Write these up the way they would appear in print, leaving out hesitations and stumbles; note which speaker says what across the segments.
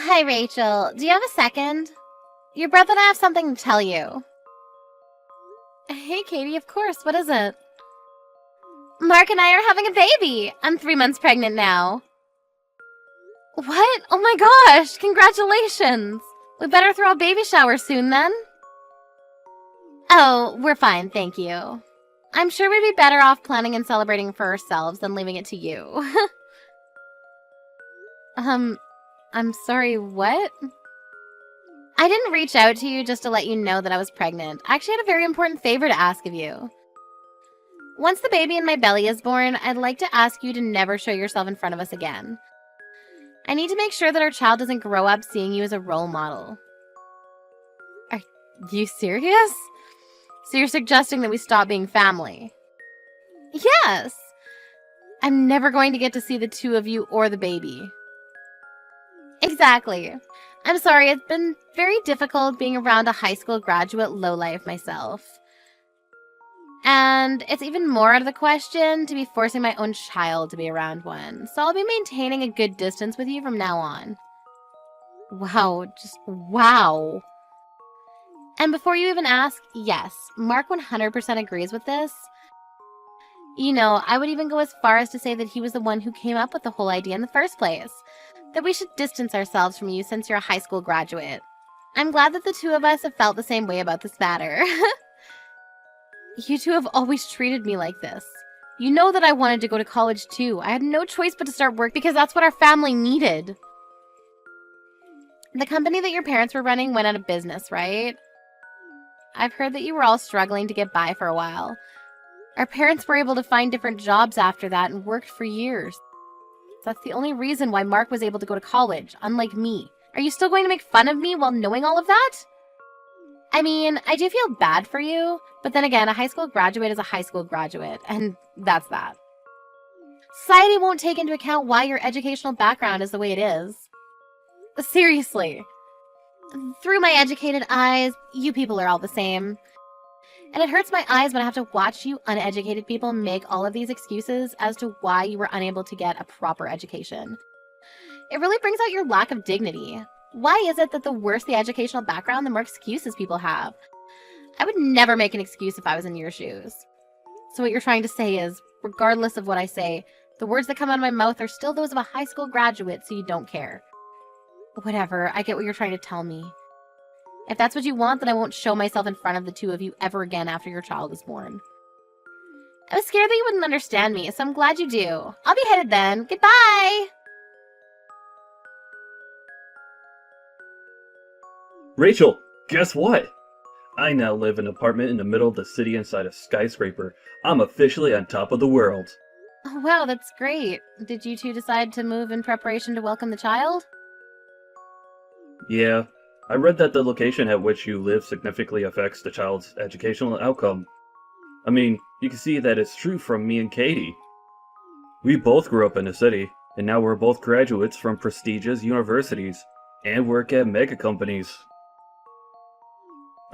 Speaker 1: Hi, Rachel. Do you have a second? Your brother and I have something to tell you. Hey, Katie, of course. What is it? Mark and I are having a baby. I'm 3 months pregnant now. What? Oh my gosh! Congratulations! We better throw a baby shower soon then. Oh, we're fine, thank you. I'm sure we'd be better off planning and celebrating for ourselves than leaving it to you. I'm sorry, what? I didn't reach out to you just to let you know that I was pregnant. I actually had a very important favor to ask of you. Once the baby in my belly is born, I'd like to ask you to never show yourself in front of us again. I need to make sure that our child doesn't grow up seeing you as a role model. Are you serious? So you're suggesting that we stop being family? Yes! I'm never going to get to see the two of you or the baby. Exactly. I'm sorry, it's been very difficult being around a high school graduate lowlife myself. And it's even more out of the question to be forcing my own child to be around one. So I'll be maintaining a good distance with you from now on. Wow, just wow. And before you even ask, yes, Mark 100% agrees with this. You know, I would even go as far as to say that he was the one who came up with the whole idea in the first place. That we should distance ourselves from you since you're a high school graduate. I'm glad that the two of us have felt the same way about this matter. You two have always treated me like this. You know that I wanted to go to college too. I had no choice but to start work because that's what our family needed. The company that your parents were running went out of business, right? I've heard that you were all struggling to get by for a while. Our parents were able to find different jobs after that and worked for years. That's the only reason why Mark was able to go to college, unlike me. Are you still going to make fun of me while knowing all of that? I mean, I do feel bad for you, but then again, a high school graduate is a high school graduate, and that's that. Society won't take into account why your educational background is the way it is. Seriously. Through my educated eyes, you people are all the same. And it hurts my eyes when I have to watch you uneducated people make all of these excuses as to why you were unable to get a proper education. It really brings out your lack of dignity. Why is it that the worse the educational background, the more excuses people have? I would never make an excuse if I was in your shoes. So what you're trying to say is, regardless of what I say, the words that come out of my mouth are still those of a high school graduate, so you don't care. Whatever, I get what you're trying to tell me. If that's what you want, then I won't show myself in front of the two of you ever again after your child is born. I was scared that you wouldn't understand me, so I'm glad you do. I'll be headed then. Goodbye!
Speaker 2: Rachel, guess what? I now live in an apartment in the middle of the city inside a skyscraper. I'm officially on top of the world.
Speaker 1: Oh, wow, that's great. Did you two decide to move in preparation to welcome the child?
Speaker 2: Yeah, I read that the location at which you live significantly affects the child's educational outcome. I mean, you can see that it's true from me and Katie. We both grew up in the city, and now we're both graduates from prestigious universities, and work at mega companies.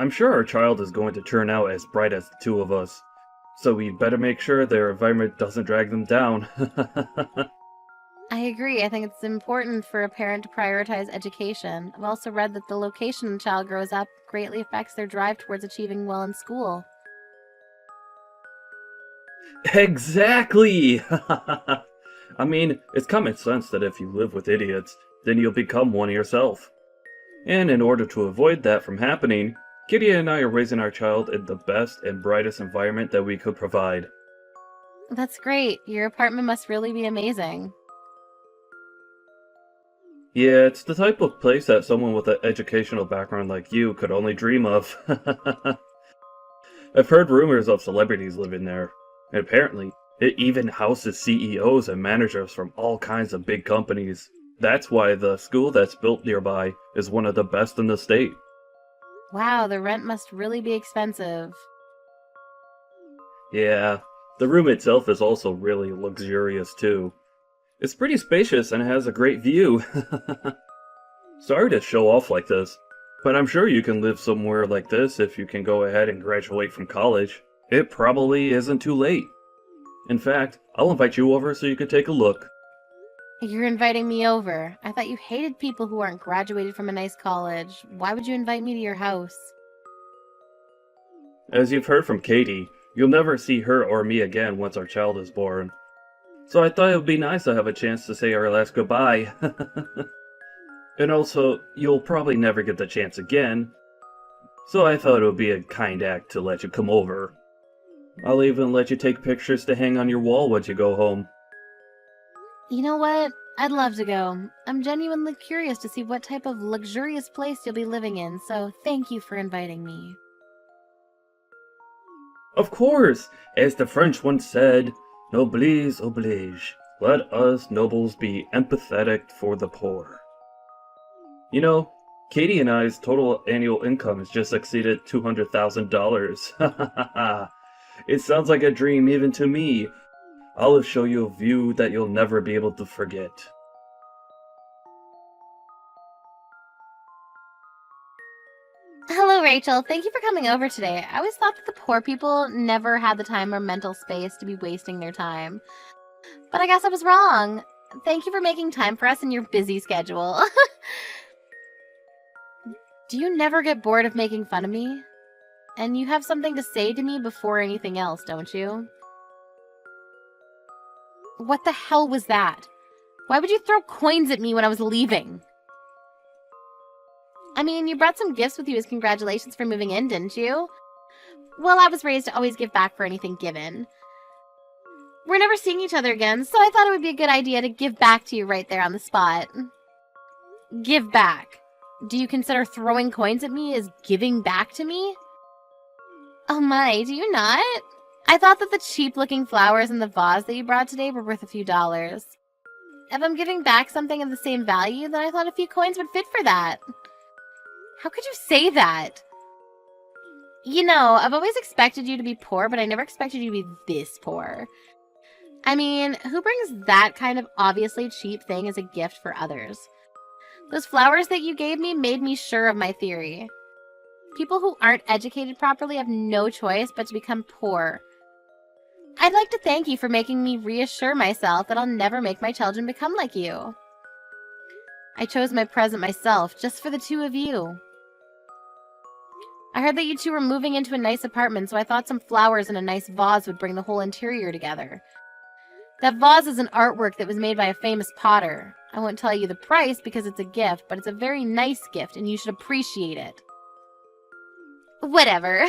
Speaker 2: I'm sure our child is going to turn out as bright as the two of us, so we better make sure their environment doesn't drag them down.
Speaker 1: I agree. I think it's important for a parent to prioritize education. I've also read that the location the child grows up greatly affects their drive towards achieving well in school.
Speaker 2: Exactly! I mean, it's common sense that if you live with idiots, then you'll become one yourself. And in order to avoid that from happening, Kitty and I are raising our child in the best and brightest environment that we could provide.
Speaker 1: That's great. Your apartment must really be amazing.
Speaker 2: Yeah, it's the type of place that someone with an educational background like you could only dream of. I've heard rumors of celebrities living there, and apparently, it even houses CEOs and managers from all kinds of big companies. That's why the school that's built nearby is one of the best in the state.
Speaker 1: Wow, the rent must really be expensive.
Speaker 2: Yeah, the room itself is also really luxurious too. It's pretty spacious and has a great view. Sorry to show off like this, but I'm sure you can live somewhere like this if you can go ahead and graduate from college. It probably isn't too late. In fact, I'll invite you over so you can take a look.
Speaker 1: You're inviting me over. I thought you hated people who aren't graduated from a nice college. Why would you invite me to your house?
Speaker 2: As you've heard from Katie, you'll never see her or me again once our child is born. So I thought it would be nice to have a chance to say our last goodbye. And also, you'll probably never get the chance again, so I thought it would be a kind act to let you come over. I'll even let you take pictures to hang on your wall once you go home.
Speaker 1: You know what? I'd love to go. I'm genuinely curious to see what type of luxurious place you'll be living in, so thank you for inviting me.
Speaker 2: Of course, as the French once said, noblesse oblige. Let us nobles be empathetic for the poor. You know, Katie and I's total annual income has just exceeded $200,000. It sounds like a dream even to me. I'll show you a view that you'll never be able to forget.
Speaker 1: Hello, Rachel. Thank you for coming over today. I always thought that the poor people never had the time or mental space to be wasting their time. But I guess I was wrong. Thank you for making time for us in your busy schedule. Do you never get bored of making fun of me? And you have something to say to me before anything else, don't you? What the hell was that? Why would you throw coins at me when I was leaving? I mean, you brought some gifts with you as congratulations for moving in, didn't you? Well, I was raised to always give back for anything given. We're never seeing each other again, so I thought it would be a good idea to give back to you right there on the spot. Give back. Do you consider throwing coins at me as giving back to me? Oh my, do you not? I thought that the cheap-looking flowers in the vase that you brought today were worth a few dollars. If I'm giving back something of the same value, then I thought a few coins would fit for that. How could you say that? You know, I've always expected you to be poor, but I never expected you to be this poor. I mean, who brings that kind of obviously cheap thing as a gift for others? Those flowers that you gave me made me sure of my theory. People who aren't educated properly have no choice but to become poor. I'd like to thank you for making me reassure myself that I'll never make my children become like you. I chose my present myself, just for the two of you. I heard that you two were moving into a nice apartment, so I thought some flowers and a nice vase would bring the whole interior together. That vase is an artwork that was made by a famous potter. I won't tell you the price because it's a gift, but it's a very nice gift and you should appreciate it. Whatever.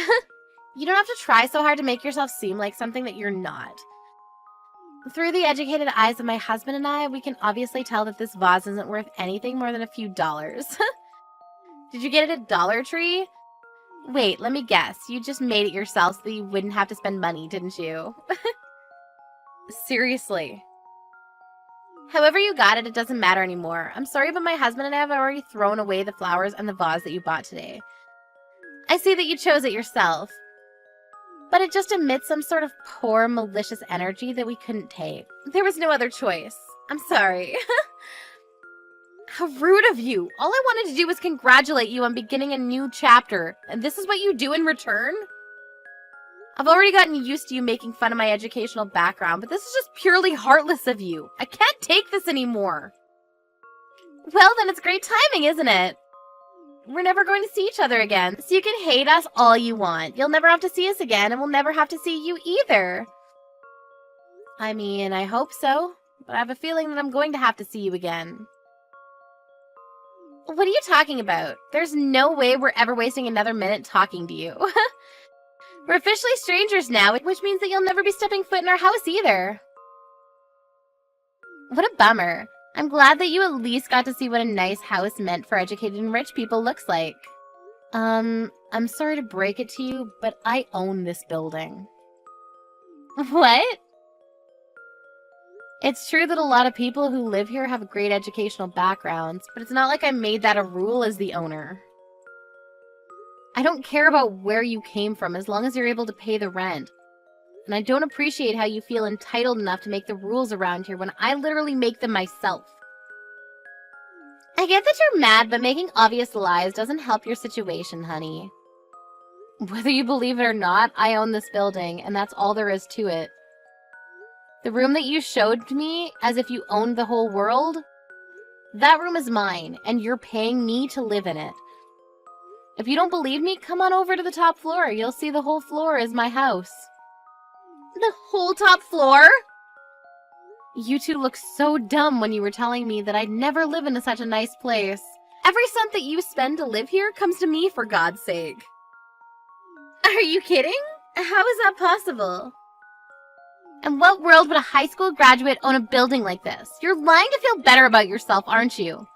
Speaker 1: You don't have to try so hard to make yourself seem like something that you're not. Through the educated eyes of my husband and I, we can obviously tell that this vase isn't worth anything more than a few dollars. Did you get it at Dollar Tree? Wait, let me guess. You just made it yourself so that you wouldn't have to spend money, didn't you? Seriously. However you got it, it doesn't matter anymore. I'm sorry, but my husband and I have already thrown away the flowers and the vase that you bought today. I see that you chose it yourself. But it just emits some sort of poor, malicious energy that we couldn't take. There was no other choice. I'm sorry. How rude of you. All I wanted to do was congratulate you on beginning a new chapter, and this is what you do in return? I've already gotten used to you making fun of my educational background, but this is just purely heartless of you. I can't take this anymore. Well, then it's great timing, isn't it? We're never going to see each other again, so you can hate us all you want. You'll never have to see us again, and we'll never have to see you either. I mean, I hope so, but I have a feeling that I'm going to have to see you again. What are you talking about? There's no way we're ever wasting another minute talking to you. We're officially strangers now, which means that you'll never be stepping foot in our house either. What a bummer. I'm glad that you at least got to see what a nice house meant for educated and rich people looks like. I'm sorry to break it to you, but I own this building. What? It's true that a lot of people who live here have great educational backgrounds, but it's not like I made that a rule as the owner. I don't care about where you came from as long as you're able to pay the rent. And I don't appreciate how you feel entitled enough to make the rules around here when I literally make them myself. I get that you're mad, but making obvious lies doesn't help your situation, honey. Whether you believe it or not, I own this building, and that's all there is to it. The room that you showed me as if you owned the whole world? That room is mine, and you're paying me to live in it. If you don't believe me, come on over to the top floor. You'll see the whole floor is my house. The whole top floor? You two looked so dumb when you were telling me that I'd never live in such a nice place. Every cent that you spend to live here comes to me, for God's sake. Are you kidding? How is that possible? In what world would a high school graduate own a building like this? You're lying to feel better about yourself, aren't you?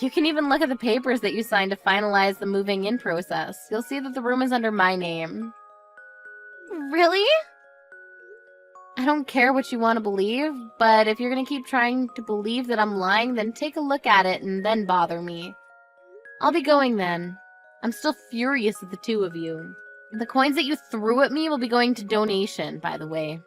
Speaker 1: You can even look at the papers that you signed to finalize the moving in process. You'll see that the room is under my name. Really? I don't care what you want to believe, but if you're going to keep trying to believe that I'm lying, then take a look at it and then bother me. I'll be going then. I'm still furious at the two of you. The coins that you threw at me will be going to donation, by the way.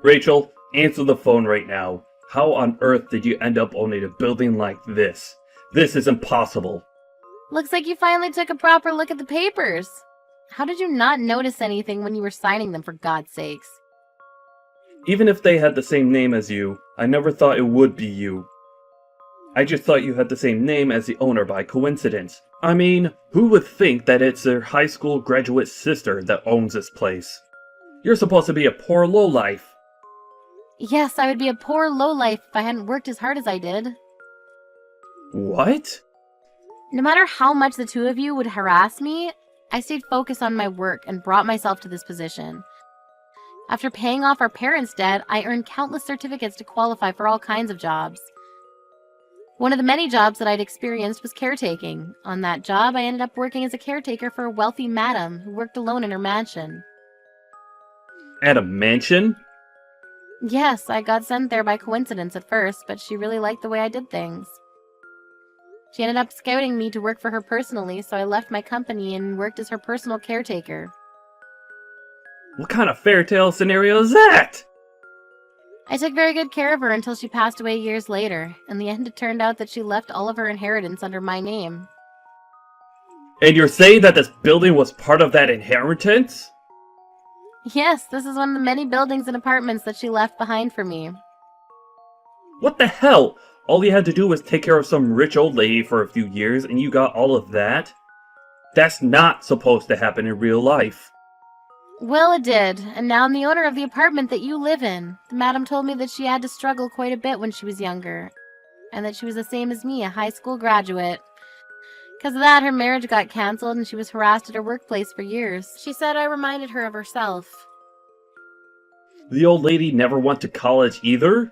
Speaker 2: Rachel, answer the phone right now. How on earth did you end up owning a building like this? This is impossible.
Speaker 1: Looks like you finally took a proper look at the papers. How did you not notice anything when you were signing them, for God's sakes?
Speaker 2: Even if they had the same name as you, I never thought it would be you. I just thought you had the same name as the owner by coincidence. I mean, who would think that it's their high school graduate sister that owns this place? You're supposed to be a poor lowlife.
Speaker 1: Yes, I would be a poor lowlife if I hadn't worked as hard as I did.
Speaker 2: What?
Speaker 1: No matter how much the two of you would harass me, I stayed focused on my work and brought myself to this position. After paying off our parents' debt, I earned countless certificates to qualify for all kinds of jobs. One of the many jobs that I'd experienced was caretaking. On that job, I ended up working as a caretaker for a wealthy madam who worked alone in her mansion.
Speaker 2: At a mansion?
Speaker 1: Yes, I got sent there by coincidence at first, but she really liked the way I did things. She ended up scouting me to work for her personally, so I left my company and worked as her personal caretaker.
Speaker 2: What kind of fairy tale scenario is that?
Speaker 1: I took very good care of her until she passed away years later. In the end, it turned out that she left all of her inheritance under my name.
Speaker 2: And you're saying that this building was part of that inheritance?
Speaker 1: Yes, this is one of the many buildings and apartments that she left behind for me.
Speaker 2: What the hell? All you had to do was take care of some rich old lady for a few years and you got all of that? That's not supposed to happen in real life.
Speaker 1: Well, it did, and now I'm the owner of the apartment that you live in. The madam told me that she had to struggle quite a bit when she was younger, and that she was the same as me, a high school graduate. Because of that, her marriage got cancelled and she was harassed at her workplace for years. She said I reminded her of herself.
Speaker 2: The old lady never went to college either?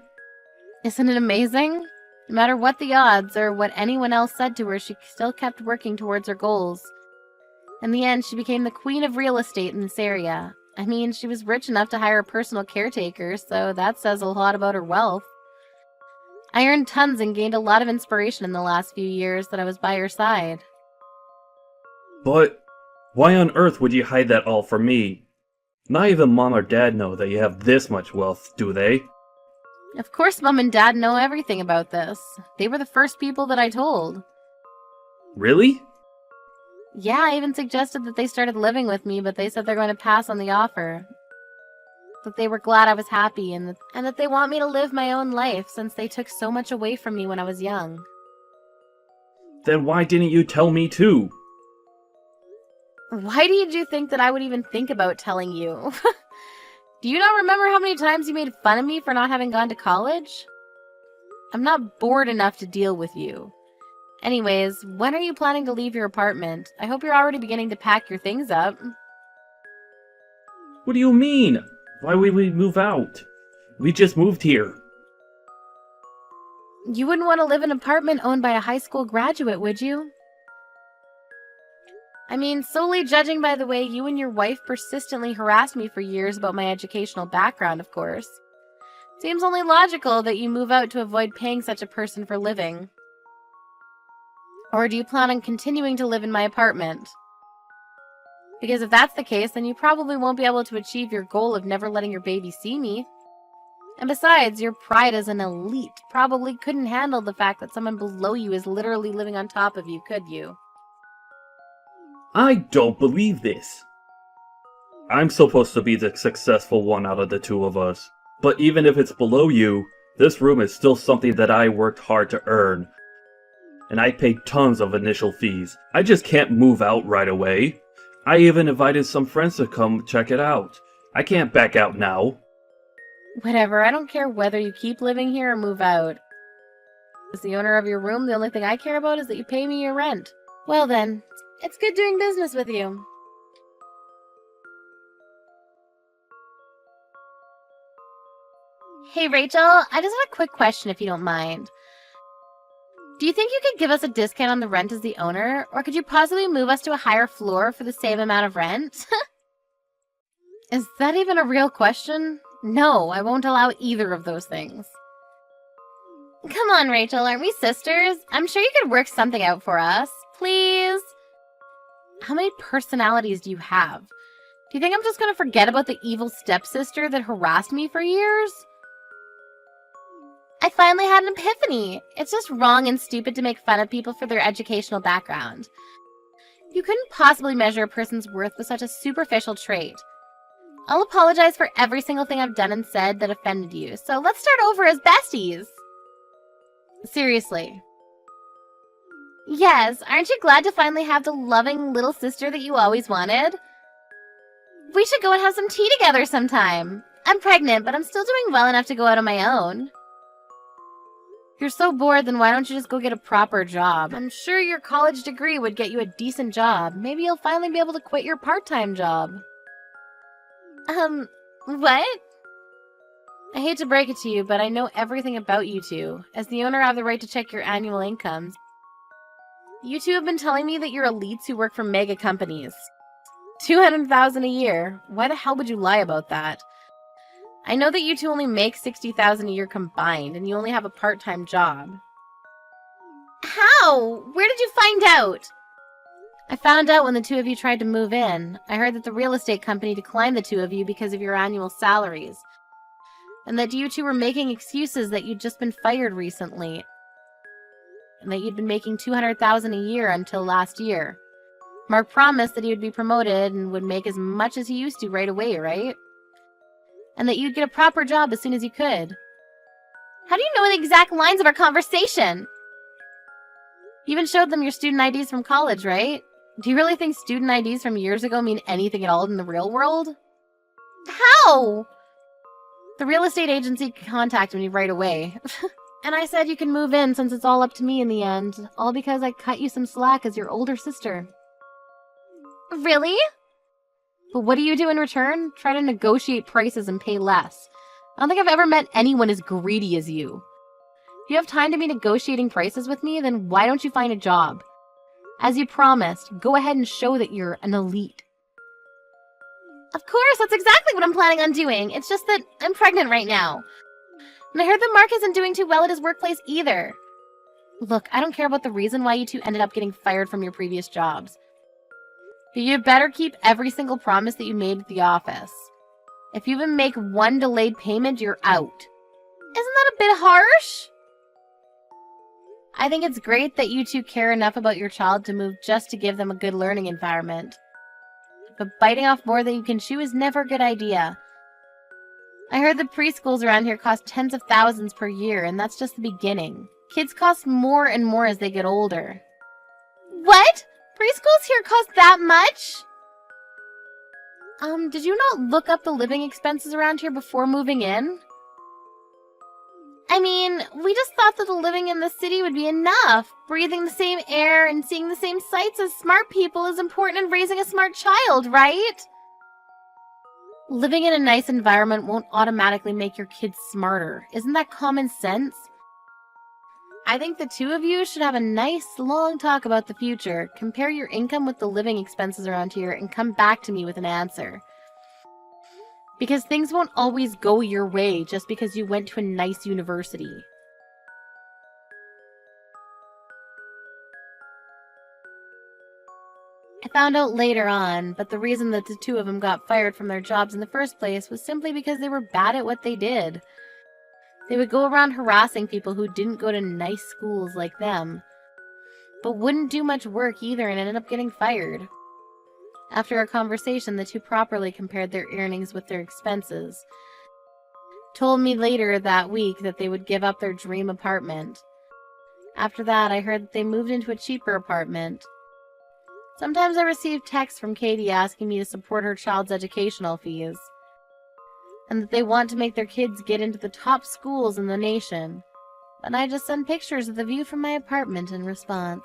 Speaker 1: Isn't it amazing? No matter what the odds or what anyone else said to her, she still kept working towards her goals. In the end, she became the queen of real estate in this area. I mean, she was rich enough to hire a personal caretaker, so that says a lot about her wealth. I earned tons and gained a lot of inspiration in the last few years that I was by her side.
Speaker 2: But why on earth would you hide that all from me? Not even Mom or Dad know that you have this much wealth, do they?
Speaker 1: Of course Mom and Dad know everything about this. They were the first people that I told.
Speaker 2: Really?
Speaker 1: Yeah, I even suggested that they started living with me, but they said they're going to pass on the offer. That they were glad I was happy and that they want me to live my own life since they took so much away from me when I was young.
Speaker 2: Then why didn't you tell me too?
Speaker 1: Why did you think that I would even think about telling you? Do you not remember how many times you made fun of me for not having gone to college? I'm not bored enough to deal with you. Anyways, when are you planning to leave your apartment? I hope you're already beginning to pack your things up.
Speaker 2: What do you mean? Why would we move out? We just moved here.
Speaker 1: You wouldn't want to live in an apartment owned by a high school graduate, would you? I mean, solely judging by the way you and your wife persistently harassed me for years about my educational background, of course. Seems only logical that you move out to avoid paying such a person for living. Or do you plan on continuing to live in my apartment? Because if that's the case, then you probably won't be able to achieve your goal of never letting your baby see me. And besides, your pride as an elite probably couldn't handle the fact that someone below you is literally living on top of you, could you?
Speaker 2: I don't believe this. I'm supposed to be the successful one out of the two of us. But even if it's below you, this room is still something that I worked hard to earn. And I paid tons of initial fees. I just can't move out right away. I even invited some friends to come check it out. I can't back out now.
Speaker 1: Whatever, I don't care whether you keep living here or move out. As the owner of your room, the only thing I care about is that you pay me your rent. Well then, it's good doing business with you. Hey Rachel, I just have a quick question if you don't mind. Do you think you could give us a discount on the rent as the owner, or could you possibly move us to a higher floor for the same amount of rent? Is that even a real question? No, I won't allow either of those things. Come on, Rachel, aren't we sisters? I'm sure you could work something out for us. Please? How many personalities do you have? Do you think I'm just going to forget about the evil stepsister that harassed me for years? I finally had an epiphany. It's just wrong and stupid to make fun of people for their educational background. You couldn't possibly measure a person's worth with such a superficial trait. I'll apologize for every single thing I've done and said that offended you, so let's start over as besties. Seriously. Yes, aren't you glad to finally have the loving little sister that you always wanted? We should go and have some tea together sometime. I'm pregnant, but I'm still doing well enough to go out on my own. If you're so bored, then why don't you just go get a proper job? I'm sure your college degree would get you a decent job. Maybe you'll finally be able to quit your part-time job. What? I hate to break it to you, but I know everything about you two. As the owner, I have the right to check your annual incomes. You two have been telling me that you're elites who work for mega companies. $200,000 a year. Why the hell would you lie about that? I know that you two only make $60,000 a year combined, and you only have a part-time job. How? Where did you find out? I found out when the two of you tried to move in. I heard that the real estate company declined the two of you because of your annual salaries. And that you two were making excuses that you'd just been fired recently. And that you'd been making $200,000 a year until last year. Mark promised that he would be promoted and would make as much as he used to right away, right? And that you'd get a proper job as soon as you could. How do you know the exact lines of our conversation? You even showed them your student IDs from college, right? Do you really think student IDs from years ago mean anything at all in the real world? How? The real estate agency contacted me right away. And I said you can move in since it's all up to me in the end. All because I cut you some slack as your older sister. Really? But what do you do in return? Try to negotiate prices and pay less. I don't think I've ever met anyone as greedy as you. If you have time to be negotiating prices with me, then why don't you find a job? As you promised, go ahead and show that you're an elite. Of course, that's exactly what I'm planning on doing. It's just that I'm pregnant right now. And I heard that Mark isn't doing too well at his workplace either. Look, I don't care about the reason why you two ended up getting fired from your previous jobs. But you better keep every single promise that you made at the office. If you even make one delayed payment, you're out. Isn't that a bit harsh? I think it's great that you two care enough about your child to move just to give them a good learning environment. But biting off more than you can chew is never a good idea. I heard the preschools around here cost tens of thousands per year, and that's just the beginning. Kids cost more and more as they get older. What? Preschools here cost that much? Did you not look up the living expenses around here before moving in? I mean, we just thought that the living in the city would be enough. Breathing the same air and seeing the same sights as smart people is important in raising a smart child, right? Living in a nice environment won't automatically make your kids smarter. Isn't that common sense? I think the two of you should have a nice, long talk about the future. Compare your income with the living expenses around here and come back to me with an answer. Because things won't always go your way just because you went to a nice university. I found out later on, but the reason that the two of them got fired from their jobs in the first place was simply because they were bad at what they did. They would go around harassing people who didn't go to nice schools like them, but wouldn't do much work either and ended up getting fired. After our conversation, the two properly compared their earnings with their expenses. Told me later that week that they would give up their dream apartment. After that, I heard that they moved into a cheaper apartment. Sometimes I receive texts from Katie asking me to support her child's educational fees, and that they want to make their kids get into the top schools in the nation. But I just send pictures of the view from my apartment in response.